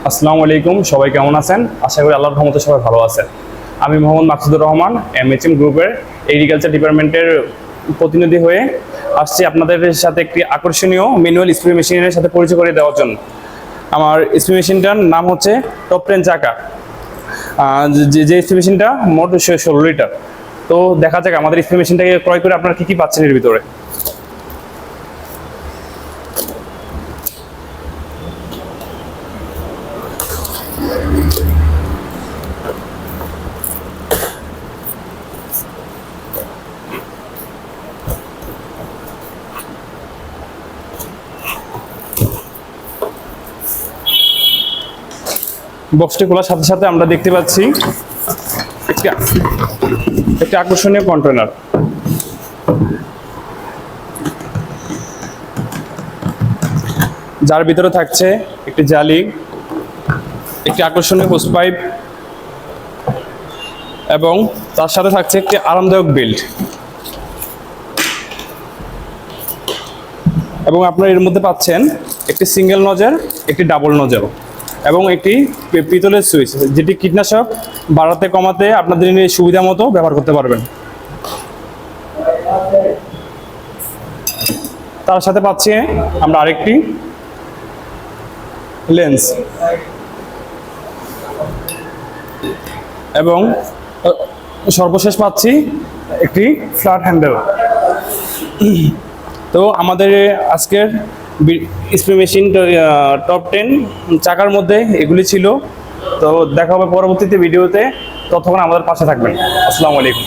আসসালামু আলাইকুম, সবাই কেমন আছেন? আশা করি আল্লাহর রহমতে সবাই ভালো আছেন। আমি মোহাম্মদ মাকসুদুর রহমান, এমএচএম গ্রুপের এগ্রিকালচার ডিপার্টমেন্টের প্রতিনিধি হয়ে আসছি আপনাদের সাথে একটি আকর্ষণীয় ম্যানুয়াল স্প্রে মেশিনের সাথে পরিচয় করে দেওয়ার জন্য। আমার স্প্রে মেশিনটার নাম হচ্ছে টপ 10 চাকা। যে স্প্রে মেশিনটা মোট 16 লিটার। তো দেখা যাক আমাদের স্প্রে মেশিনটাকে ক্রয় করে আপনারা কি পাচ্ছেন এর ভিতরে। বক্সটি খোলার সাথে সাথে আমরা দেখতে পাচ্ছি একটি আকর্ষণীয় কন্টেনার। যার ভিতরে থাকছে একটি জালি, একটি আকর্ষণীয় হোস পাইপ এবং তার সাথে থাকছে একটি আরামদায়ক বেল্ট। এবং আপনারা এর মধ্যে পাচ্ছেন একটি সিঙ্গেল নজেল, একটি ডাবল নজেল এবং একটি পিতলের সুইচ, যেটি কীটনাশক বাড়াতে কমাতে আপনাদের সুবিধা মতো ব্যবহার করতে পারবেন। তার সাথে পাচ্ছি আমরা আরেকটি লেন্স এবং সর্বশেষ পাচ্ছি একটি ফ্ল্যাট হ্যান্ডেল। তো আমাদের আজকের স্প্রে মেশিন টপ 10 চাকার মধ্যে এগুলি ছিল। তো দেখা হবে পরবর্তীতে ভিডিওতে, ততক্ষণ আমাদের পাশে থাকবেন। আসসালামু আলাইকুম।